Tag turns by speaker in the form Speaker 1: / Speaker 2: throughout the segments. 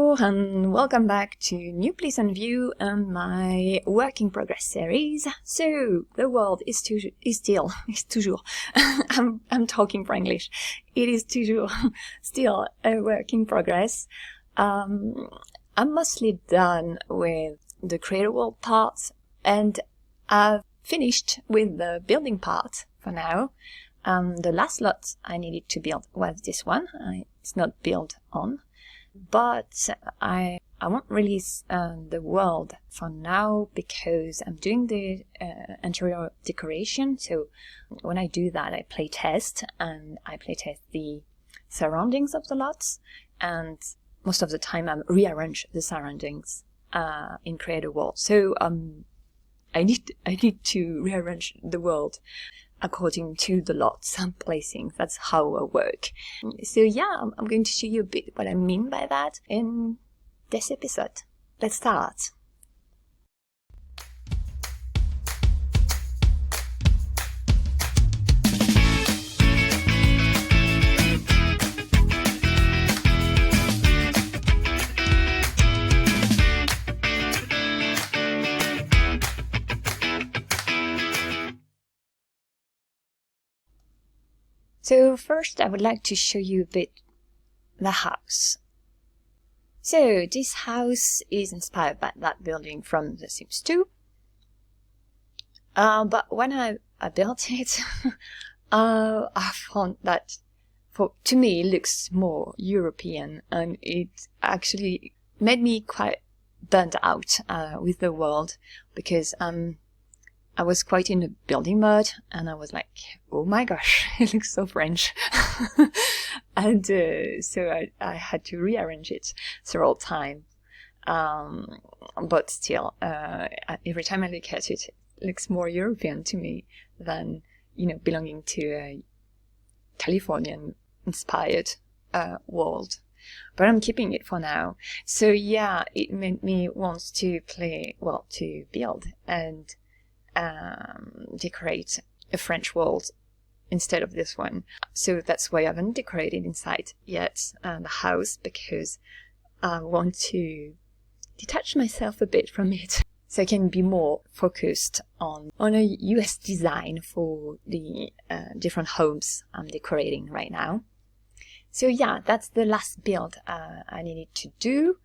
Speaker 1: Hello and welcome back to New Place and View and my work in progress series. So the world is toujours I'm talking for English. It is toujours still a work in progress. I'm mostly done with the creator world part and I've finished with the building part for now. The last lot I needed to build was this one. It's not built on. But I won't release the world for now because I'm doing the interior decoration. So when I do that, I play test and I play test the surroundings of the lots. And most of the time, I rearrange the surroundings in Creator World. So I need to rearrange the world according to the lots I'm placing. That's how I work. So yeah, I'm going to show you a bit what I mean by that in this episode. Let's start. So first I would like to show you a bit the house. So this house is inspired by that building from The Sims 2. But when I built it, I found that to me it looks more European and it actually made me quite burnt out with the world because I was quite in the building mode and I was like, oh my gosh, it looks so French. And so I had to rearrange it several times. But still, every time I look at it, it looks more European to me than, belonging to a Californian-inspired world. But I'm keeping it for now. So yeah, it made me want to build and decorate a French world instead of this one. So that's why I haven't decorated inside yet the house, because I want to detach myself a bit from it so I can be more focused on a US design for the different homes I'm decorating right now. So yeah, that's the last build I needed to do.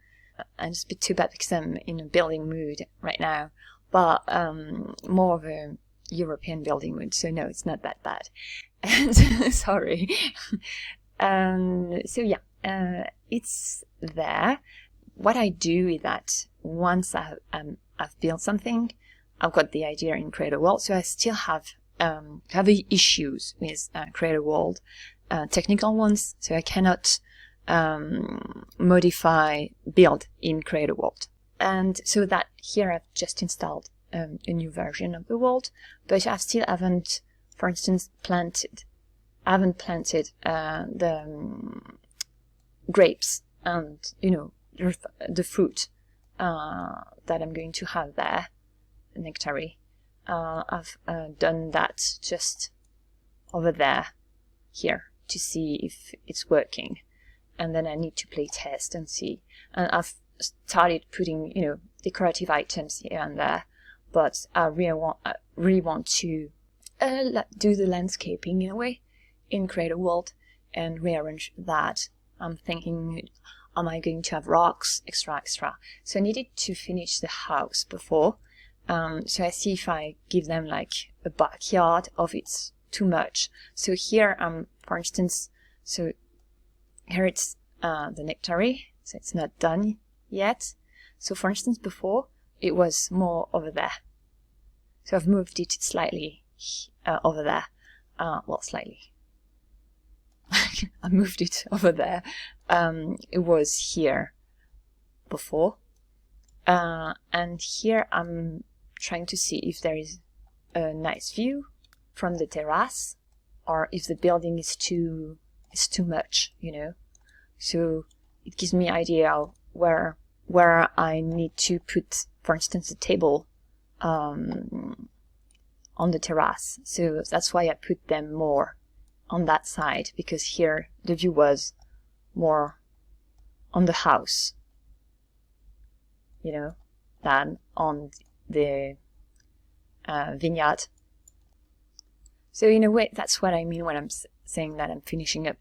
Speaker 1: And it's a bit too bad because I'm in a building mood right now. But more of a European building mood, so no, it's not that bad. And sorry. So yeah, it's there. What I do is that once I've built something, I've got the idea in Creator World, so I still have issues with Creator World, technical ones, so I cannot build in Creator World. And so that here I've just installed a new version of the world, but I still haven't, for instance, planted the grapes and, the fruit that I'm going to have there, nectary. I've done that just over there, here, to see if it's working. And then I need to play test and see. And I've started putting, decorative items here and there, but I really want to do the landscaping in a way in Creator World and rearrange that. I'm thinking, am I going to have rocks, extra? So I needed to finish the house before. So I see if I give them like a backyard of it's too much. So here, for instance, so here it's the nectary, so it's not done yet. So for instance, before it was more over there, so I've moved it slightly over there. Slightly. I moved it over there. It was here before, and here I'm trying to see if there is a nice view from the terrace, or if the building is too much, So it gives me idea where I need to put, for instance, a table on the terrace. So that's why I put them more on that side, because here the view was more on the house. you know, than on the vineyard. So in a way, that's what I mean when I'm saying that I'm finishing up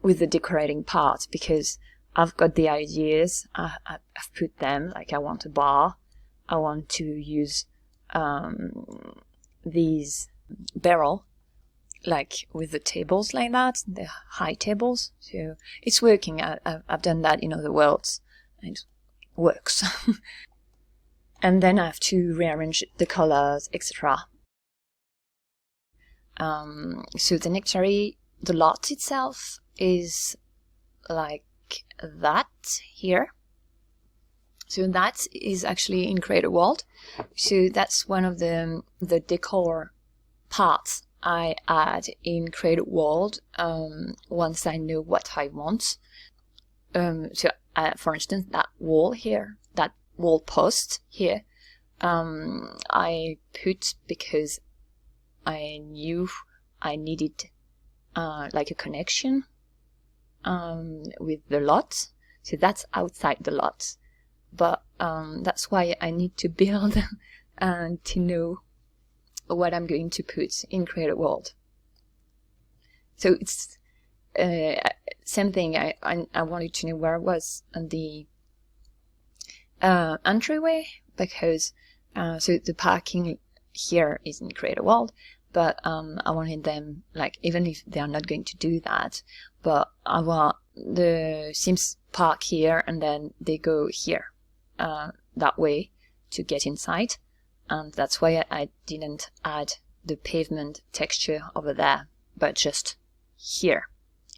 Speaker 1: with the decorating part, because I've got the ideas, I've put them, like I want a bar, I want to use these barrel, like with the tables like that, the high tables. So it's working. I've done that in other worlds, and it works. And then I have to rearrange the colors, etc. So the nectary, the lot itself is like that here. So that is actually in Create World. So that's one of the decor parts I add in Create World once I know what I want. So for instance, that wall here, that wall post here, I put because I knew I needed like a connection with the lot. So that's outside the lot. But that's why I need to build and to know what I'm going to put in Create World. So it's same thing. I wanted to know where I was on the entryway, because so the parking here is in Create World, but I wanted them, like, even if they are not going to do that, but I want the Sims park here and then they go here that way to get inside. And that's why I didn't add the pavement texture over there, but just here.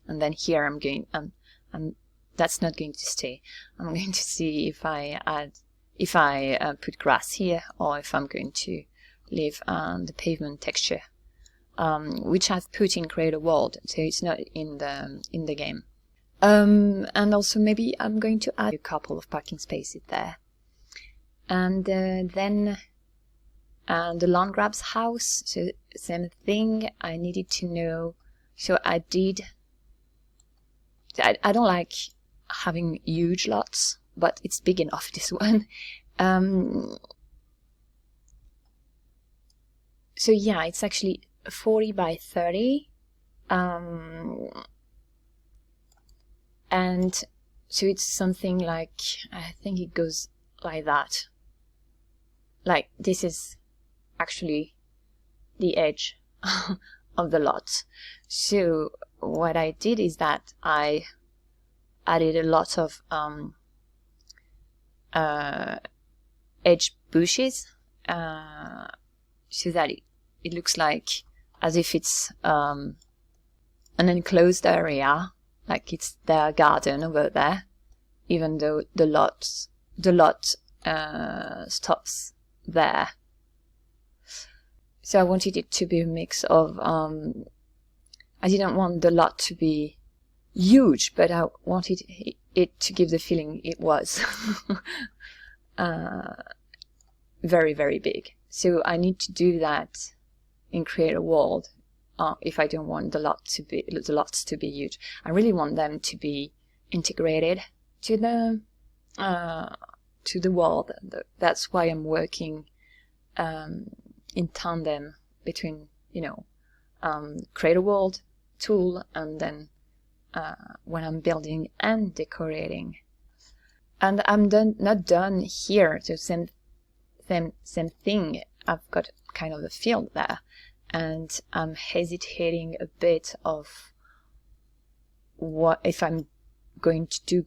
Speaker 1: And then here I'm going, that's not going to stay. I'm going to see if I put grass here, or if I'm going to leave the pavement texture, which I've put in Create World, so it's not in the game. And also maybe I'm going to add a couple of parking spaces there. And then the Landgraab's house, so same thing. I needed to know, so I don't like having huge lots, but it's big enough, this one. So yeah, it's actually 40 by 30. And so it's something like, I think it goes like that. Like, this is actually the edge of the lot. So what I did is that I added a lot of edge bushes, so that it looks like as if it's an enclosed area, like it's their garden over there, even though the lot stops there. So I wanted it to be a mix of I didn't want the lot to be huge, but I wanted it to give the feeling it was very, very big. So I need to do that in Create World if I don't want the lots to be huge. I really want them to be integrated to the world. That's why I'm working in tandem between, Create World tool and then when I'm building and decorating. And I'm not done here. So same thing. I've got kind of a field there, and I'm hesitating a bit of what if I'm going to do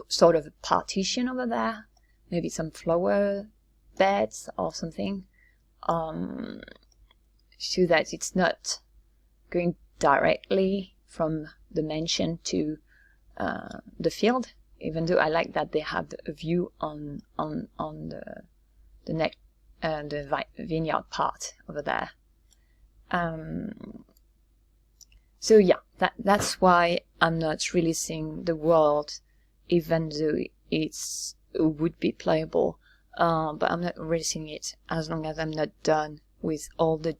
Speaker 1: sort of a partition over there, maybe some flower beds or something, so that it's not going directly from the mansion to the field, even though I like that they have a view on the vineyard part over there. So yeah, that's why I'm not releasing the world, even though it would be playable. But I'm not releasing it as long as I'm not done with all the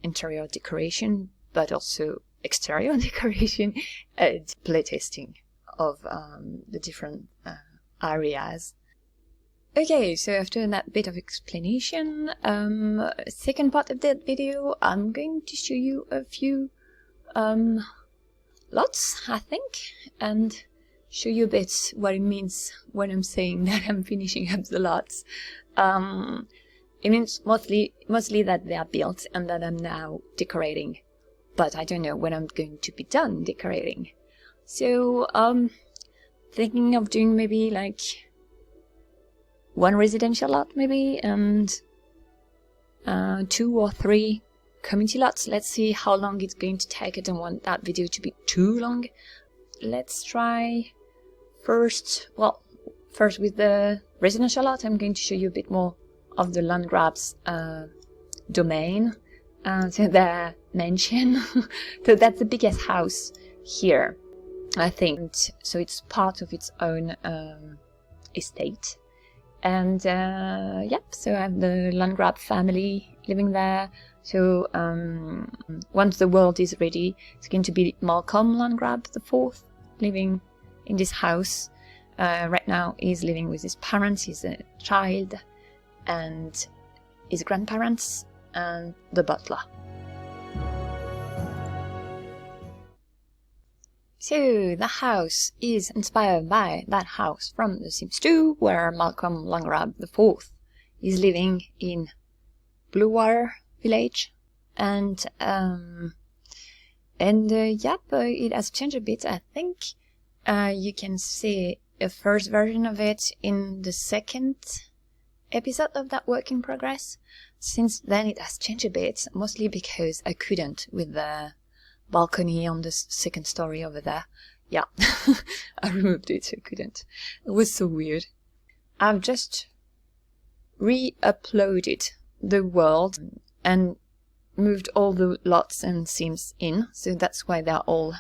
Speaker 1: interior decoration, but also exterior decoration, playtesting of the different areas. Okay, so after that bit of explanation, second part of that video, I'm going to show you a few lots, I think, and show you a bit what it means when I'm saying that I'm finishing up the lots. It means mostly that they are built and that I'm now decorating, but I don't know when I'm going to be done decorating. So thinking of doing maybe like one residential lot maybe, and 2 or 3 community lots. Let's see how long it's going to take. I don't want that video to be too long. Let's try first with the residential lot. I'm going to show you a bit more of the Landgraab's domain, so their mansion. So that's the biggest house here, I think. So it's part of its own estate. And yep, so I have the Landgraab family living there. So once the world is ready, it's going to be Malcolm Landgraab IV living in this house. Right now he's living with his parents, he's a child, and his grandparents, and the butler. So the house is inspired by that house from The Sims 2, where Malcolm Landgraab IV is living in Bluewater Village, and yep, it has changed a bit. I think you can see a first version of it in the second episode of that work in progress. Since then it has changed a bit, mostly because I couldn't with the balcony on the second story over there. Yeah, I removed it, so I couldn't. It was so weird. I've just re-uploaded the world and moved all the lots and sims in, so that's why they're all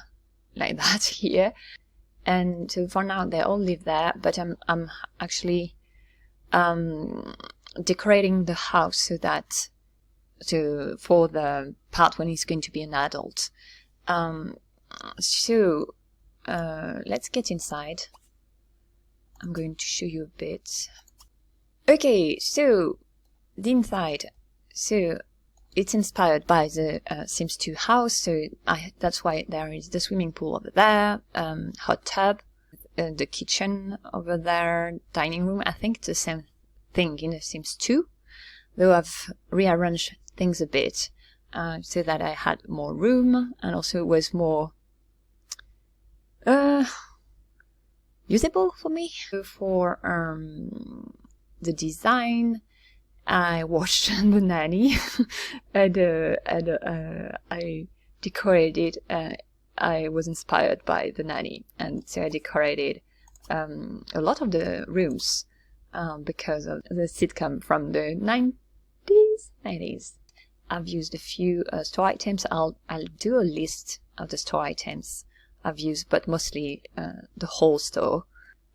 Speaker 1: like that here. And so for now they all live there, but I'm actually decorating the house so that for the part when he's going to be an adult. So let's get inside. I'm going to show you a bit. Okay, so the inside. So it's inspired by the Sims 2 house, so that's why there is the swimming pool over there, hot tub, the kitchen over there, dining room. I think it's the same thing in the Sims 2, though I've rearranged things a bit so that I had more room and also was more usable for me. For the design, I watched The Nanny and I decorated. I was inspired by The Nanny, and so I decorated a lot of the rooms because of the sitcom from the 90s. I've used a few store items. I'll do a list of the store items I've used, but mostly the whole store.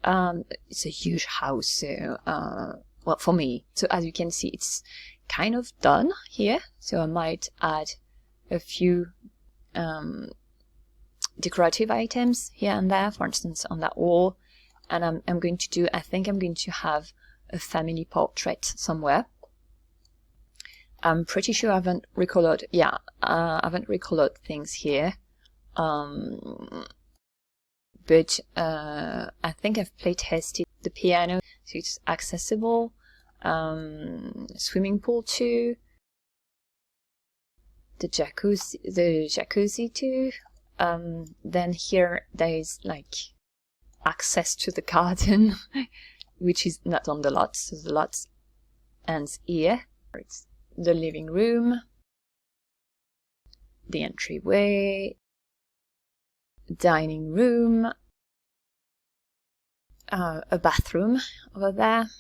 Speaker 1: It's a huge house, so well, for me. So as you can see, it's kind of done here. So I might add a few decorative items here and there, for instance, on that wall. And I'm going to do, I think I'm going to have a family portrait somewhere. I'm pretty sure I haven't recolored, yeah, I haven't recolored things here. But I think I've play tested the piano, so it's accessible. Swimming pool too. The jacuzzi too. Then here there is like access to the garden, which is not on the lots. So the lots ends here. It's the living room, the entryway, dining room, a bathroom over there,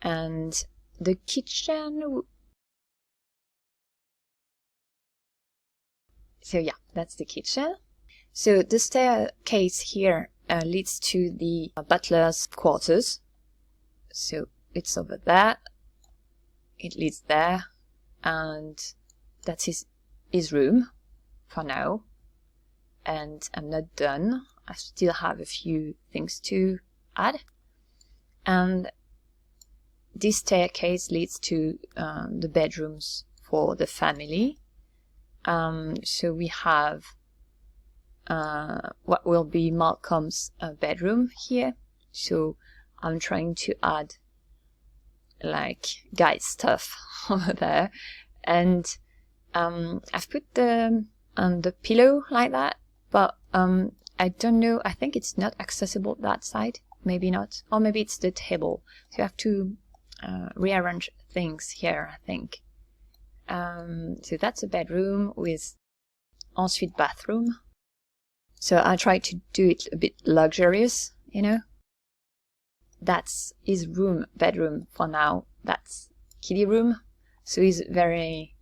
Speaker 1: and the kitchen. So yeah, that's the kitchen. So the staircase here leads to the butler's quarters. So it's over there. It leads there, and that's his room for now. And I'm not done. I still have a few things to add. and this staircase leads to the bedrooms for the family. So we have what will be Malcolm's bedroom here. So I'm trying to add like guide stuff over there, and I've put the pillow like that, but I don't know, I think it's not accessible that side, maybe not, or maybe it's the table, so you have to rearrange things here, I think. So that's a bedroom with ensuite bathroom. So I try to do it a bit luxurious, you know. That's his room, bedroom for now. That's kiddie room. So he's very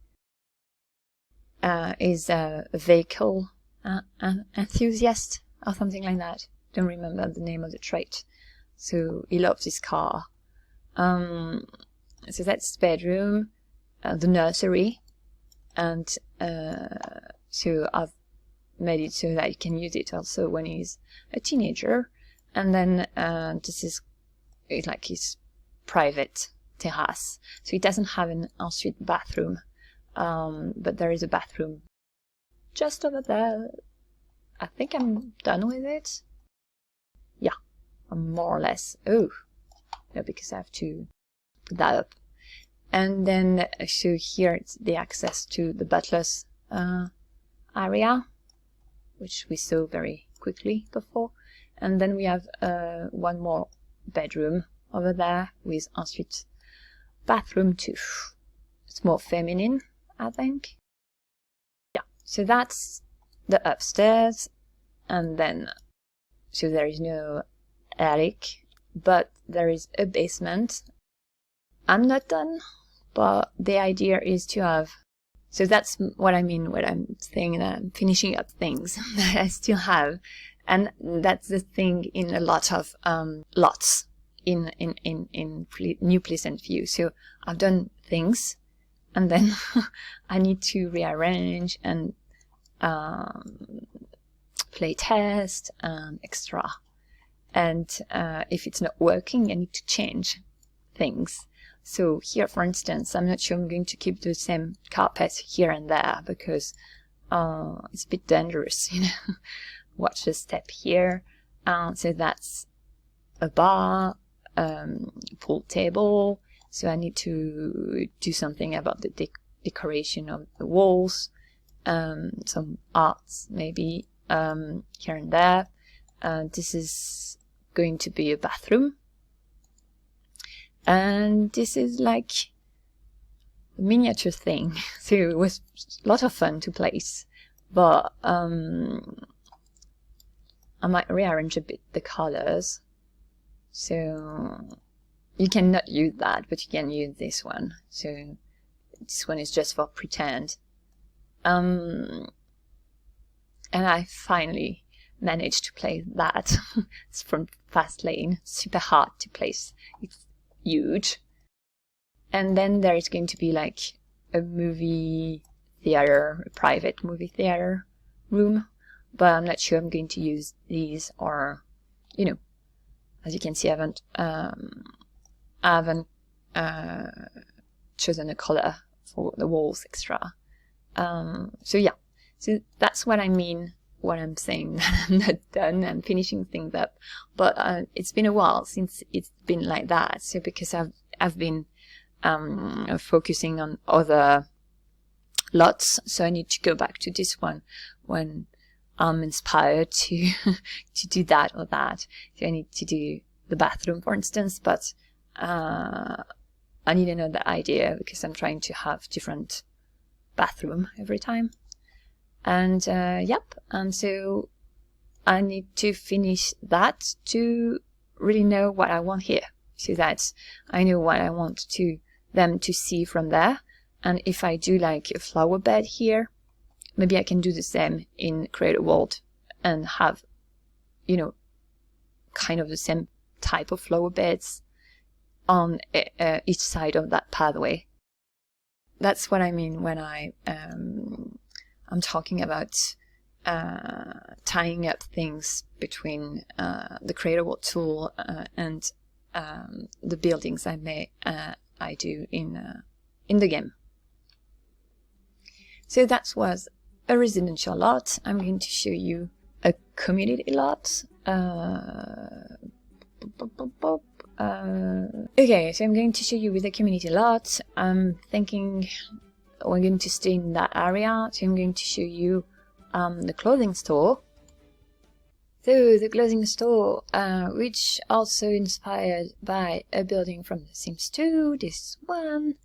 Speaker 1: is a vehicle enthusiast or something like that. Don't remember the name of the trait. So he loves his car. So that's his bedroom, the nursery, and so I've made it so that you can use it also when he's a teenager. And then this is like his private terrace. So he doesn't have an ensuite bathroom, but there is a bathroom just over there. I think I'm done with it. Yeah, more or less. Oh, no, because I have to put that up. And then, so here it's the access to the butler's area, which we saw very quickly before. And then we have one more bedroom over there with ensuite bathroom too. It's more feminine, I think. Yeah, so that's the upstairs, and then so there is no attic, but there is a basement. I'm not done, but the idea is to have, so that's what I mean when I'm saying that I'm finishing up things that I still have. And that's the thing in a lot of lots in New Pleasant View. So I've done things, and then I need to rearrange and play test and extra. And if it's not working, I need to change things. So here, for instance, I'm not sure I'm going to keep the same carpet here and there, because it's a bit dangerous, you know. Watch the step here. So that's a bar, pool table. So I need to do something about the decoration of the walls, some arts maybe here and there. This is going to be a bathroom. And this is like a miniature thing. So it was a lot of fun to place. But I might rearrange a bit the colors. So you cannot use that, but you can use this one. So this one is just for pretend. And I finally managed to place that. It's from Fastlane. Super hard to place. It's huge. And then there is going to be like a movie theater, a private movie theater room. But I'm not sure I'm going to use these, or, you know, as you can see, I haven't chosen a color for the walls extra. So yeah, so that's what I mean when I'm saying that I'm not done. I'm finishing things up, but it's been a while since it's been like that. So because I've been focusing on other lots, so I need to go back to this one when I'm inspired to do that or that. So I need to do the bathroom, for instance, but I need another idea because I'm trying to have different bathroom every time. And yep, and so I need to finish that to really know what I want here, so that I know what I want them to see from there. And if I do like a flower bed here, maybe I can do the same in Create a World and have, you know, kind of the same type of flower beds on each side of that pathway. That's what I mean when I'm talking about tying up things between the Create a World tool and the buildings I do in the game. So that was a residential lot. I'm going to show you a community lot. Okay, so I'm going to show you with a community lot. I'm thinking we're going to stay in that area, so I'm going to show you the clothing store. So the clothing store, which also inspired by a building from The Sims 2, this one.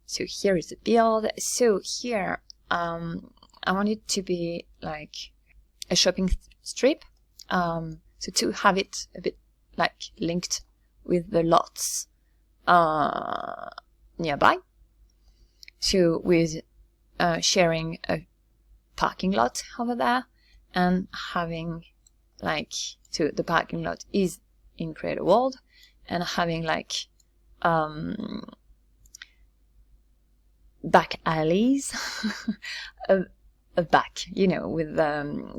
Speaker 1: So here is the build. So here, I want it to be like a shopping strip. So to have it a bit like linked with the lots nearby. So with sharing a parking lot over there and having like, so the parking lot is in Create a World and having like back alleys a back, you know, with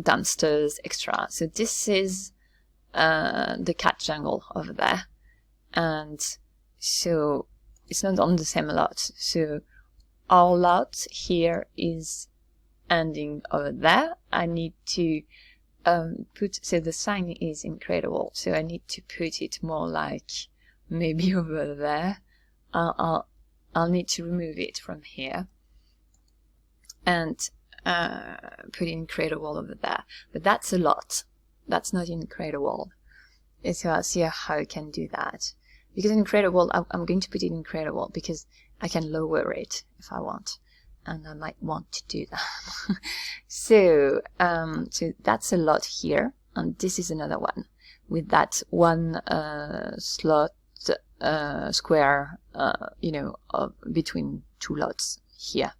Speaker 1: downstairs extra. So this is the cat jungle over there, and so it's not on the same lot. So our lot here is ending over there. I need to put, so the sign is in Create a World, so I need to put it more like maybe over there. I'll need to remove it from here and put in Create a World over there. But that's a lot. That's not in Create a World. So I'll see how I can do that. Because in Create a World, I'm going to put it in Create a World because I can lower it if I want. And I might want to do that. So that's a lot here. And this is another one with that one slot square, you know, between two lots here.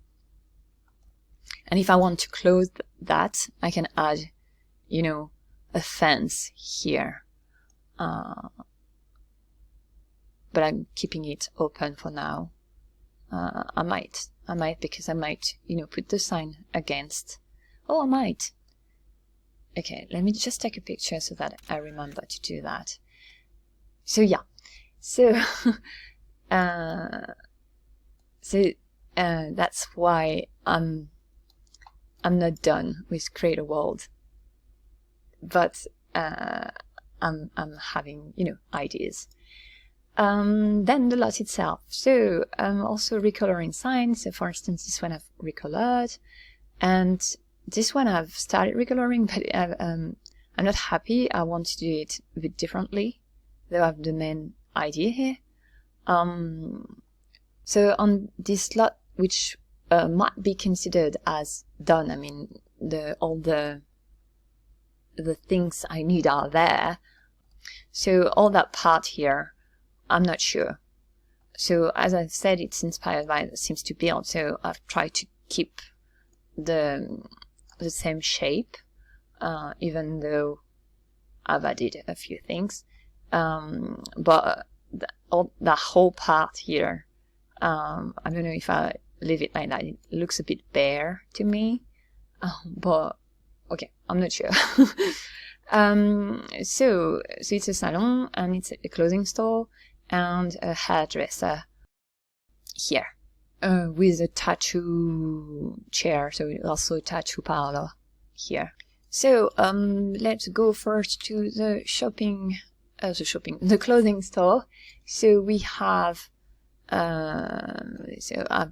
Speaker 1: And if I want to close that, I can add, you know, a fence here. But I'm keeping it open for now. I might because I might, you know, put the sign against. Oh, I might. Okay, let me just take a picture so that I remember to do that. So yeah, so that's why I'm not done with Create a World, but I'm having, you know, ideas. Then the lot itself. So I'm also recoloring signs. So for instance, this one I've recolored, and this one I've started recoloring, but I'm not happy. I want to do it a bit differently, though I have the main idea here. So on this lot, which might be considered as done, I mean, all the things I need are there. So all that part here, I'm not sure. So as I've said, it's inspired by The Sims 2 build, so I've tried to keep the same shape, even though I've added a few things. But that whole part here, I don't know if I leave it like that. It looks a bit bare to me, but okay, I'm not sure. So it's a salon, and it's a clothing store, and a hairdresser here, with a tattoo chair, so also a tattoo parlor here. So let's go first to the the clothing store. So we have, so I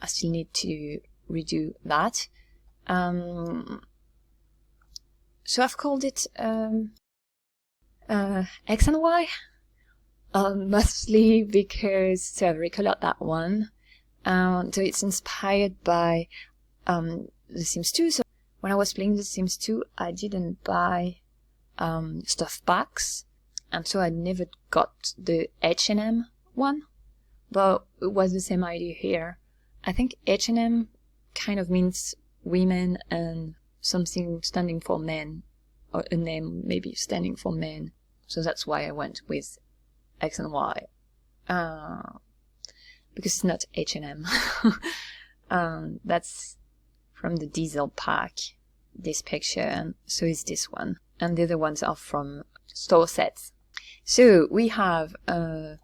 Speaker 1: still need to redo that. So I've called it X&Y, mostly because, so I've recolored that one. So it's inspired by The Sims 2. So when I was playing The Sims 2, I didn't buy stuff packs, and so I never got the H&M one, but it was the same idea here. I think H&M kind of means women and something standing for men, or a name maybe standing for men. So that's why I went with X&Y, because it's not H&M. That's from the Diesel pack, this picture, and so is this one. And the other ones are from store sets. So we have the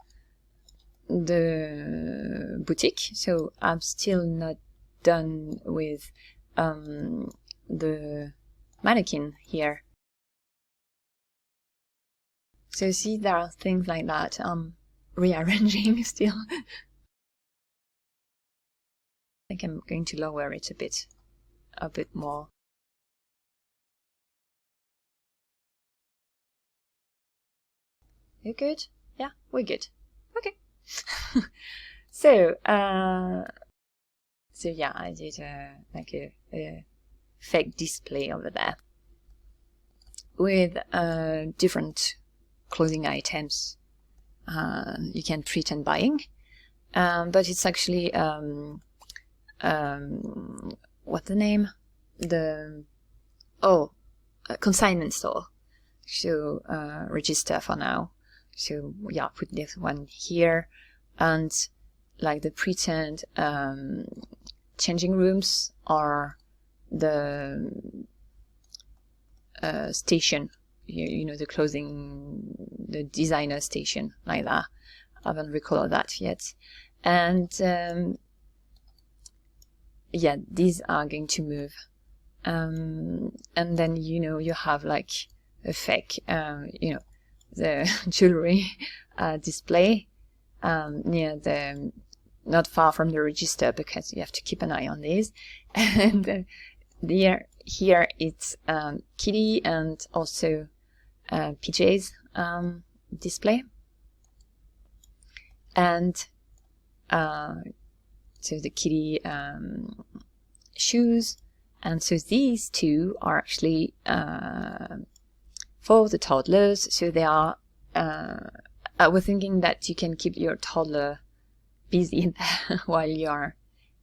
Speaker 1: boutique. So I'm still not done with the mannequin here. So see, there are things like that I'm rearranging still. I think I'm going to lower it a bit more. You good? Yeah, we're good. Okay. So yeah, I did like a fake display over there with different clothing items you can pretend buying, but it's actually what's the name? The consignment store. So register for now. So yeah, put this one here, and like the pretend changing rooms or the station, you know, the clothing, the designer station, like that. I haven't recalled that yet. And yeah, these are going to move. And then, you know, you have like a fake, you know, the jewelry display near the, not far from the register, because you have to keep an eye on these. And here it's kitty and also PJs display. And so the kitty shoes. And so these two are actually for the toddlers. So they are, I was thinking that you can keep your toddler busy while you're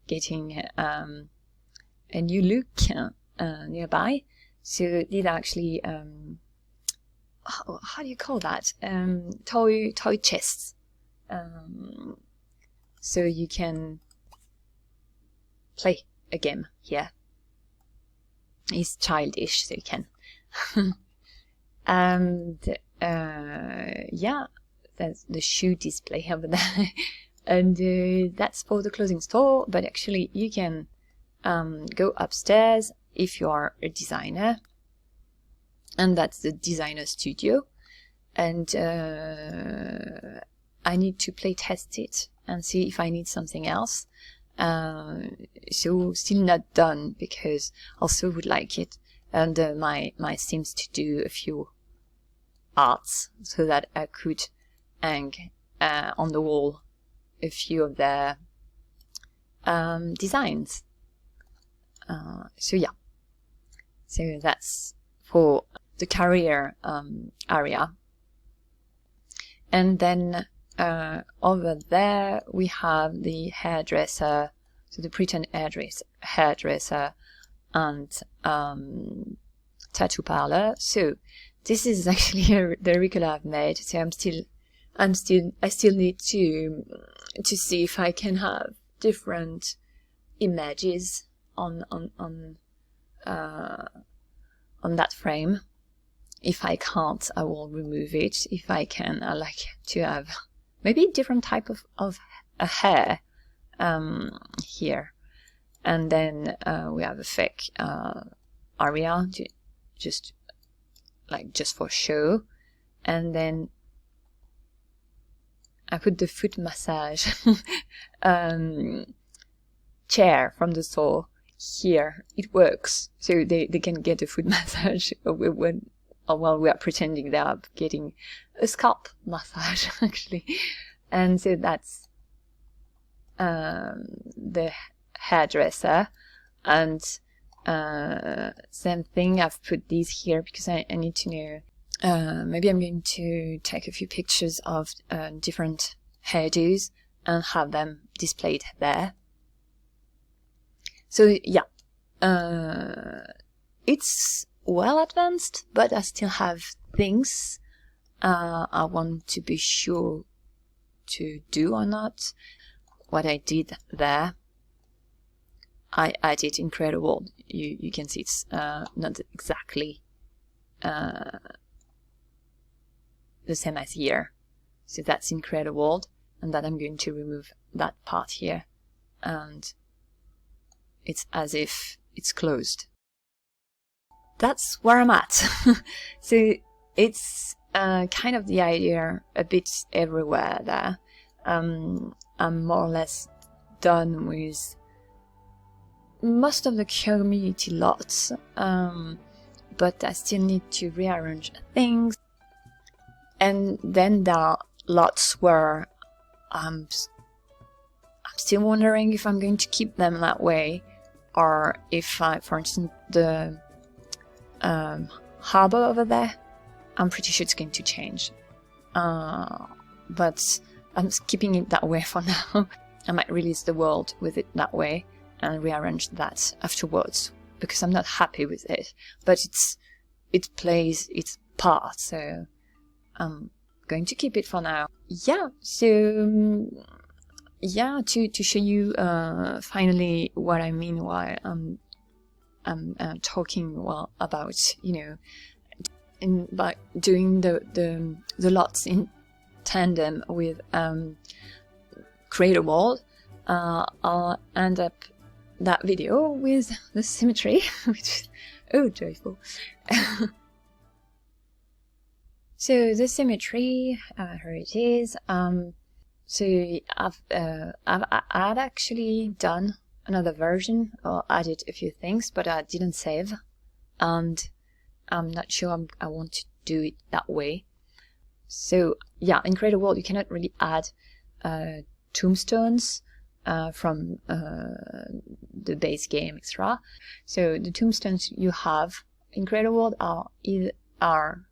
Speaker 1: getting a new look nearby. So these are actually, how do you call that? Toy chests. So you can play a game here. It's childish, so you can. And yeah, that's the shoe display over there. And that's for the clothing store, but actually you can go upstairs if you are a designer, and that's the designer studio. And I need to play test it and see if I need something else. So still not done, because also would like it under my Sims to do a few arts so that I could hang on the wall a few of their designs. So yeah, so that's for the career area. And then over there we have the hairdresser, so the pretend hairdresser and tattoo parlor. So this is actually the curriculum I've made. So I still need to see if I can have different images on that frame. If I can't, I will remove it. If I can, I like to have maybe different type of a hair here. And then we have a fake area just for show. And then I put the foot massage chair from the store here. It works, so they can get a foot massage while we are pretending they are getting a scalp massage actually. And so that's the hairdresser. And same thing, I've put these here because I need to know, maybe I'm going to take a few pictures of different hairdos and have them displayed there. So yeah, it's well advanced, but I still have things I want to be sure to do or not. What I did there, I did incredible. You can see it's not exactly the same as here. So that's in Create a World, and then I'm going to remove that part here, and it's as if it's closed. That's where I'm at. So it's kind of the idea a bit everywhere there. I'm more or less done with most of the community lots, but I still need to rearrange things. And then there are lots where I'm still wondering if I'm going to keep them that way, or if I, for instance, the harbor over there, I'm pretty sure it's going to change. But I'm keeping it that way for now. I might release the world with it that way and rearrange that afterwards, because I'm not happy with it. But it plays its part, so I'm going to keep it for now. Yeah, so yeah, to show you finally what I mean while I'm talking about, you know, by doing the lots in tandem with Create a World, I'll end up that video with the symmetry, which is, oh, joyful. So the symmetry, here it is. So I'd actually done another version, or added a few things, but I didn't save, and I'm not sure I want to do it that way. So yeah, in Create a World you cannot really add tombstones from the base game extra. So the tombstones you have in Create a World are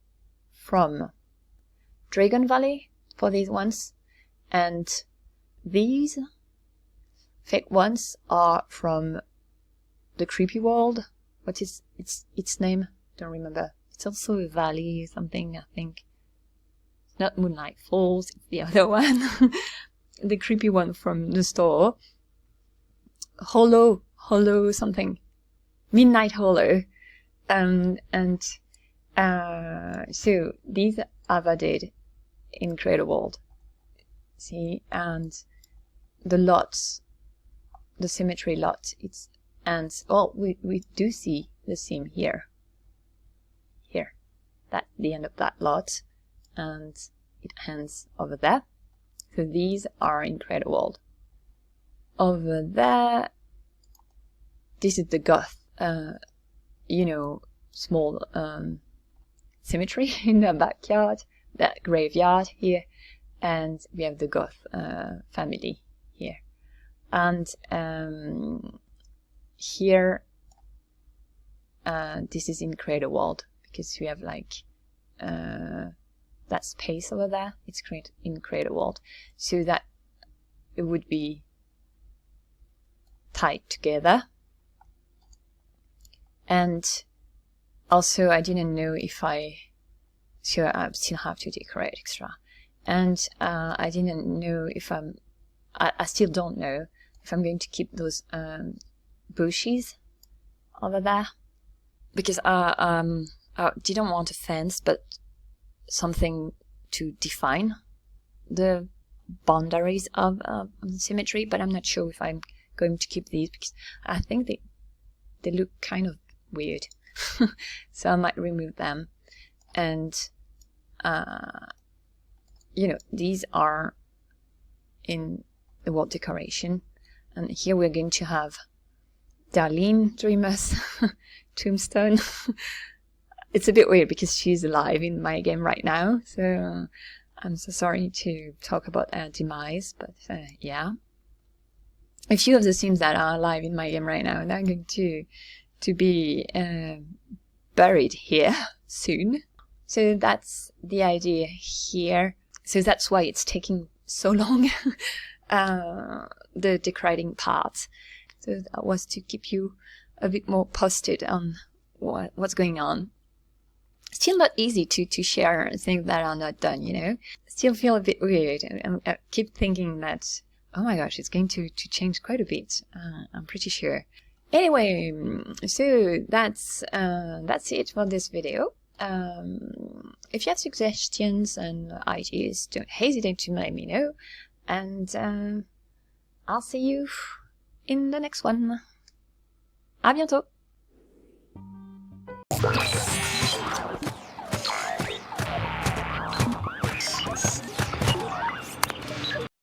Speaker 1: from Dragon Valley for these ones, and these fake ones are from the Creepy World. What is its name? Don't remember. It's also a valley or something, I think. It's not Moonlight Falls, it's the other one. The creepy one from the store. Hollow something. Midnight Hollow. So these I've added in Create a World. See, and the lots, the symmetry lot, it's, and well, we do see the seam here, that the end of that lot, and it ends over there. So these are in Create a World. Over there, this is the goth, you know, small symmetry in the backyard, that graveyard here, and we have the goth family here. And here, this is in Create a World, because we have like that space over there. It's in Create a World, so that it would be tied together. And also, I didn't know if so I still have to decorate extra, and I didn't know if I still don't know if I'm going to keep those bushes over there, because I didn't want a fence, but something to define the boundaries of the symmetry. But I'm not sure if I'm going to keep these, because I think they look kind of weird. So I might remove them. And you know, these are in the wall decoration, and here we're going to have Darlene Dreamer's tombstone. It's a bit weird because she's alive in my game right now, so I'm so sorry to talk about her demise, but yeah. A few of the Sims that are alive in my game right now, they're going to be buried here soon. So that's the idea here. So that's why it's taking so long, the decorating part. So that was to keep you a bit more posted on what's going on. Still not easy to share things that are not done, you know. Still feel a bit weird, and I keep thinking that, oh my gosh, it's going to change quite a bit. I'm pretty sure. Anyway, so that's it for this video. If you have suggestions and ideas, don't hesitate to let me know, and I'll see you in the next one. À bientôt!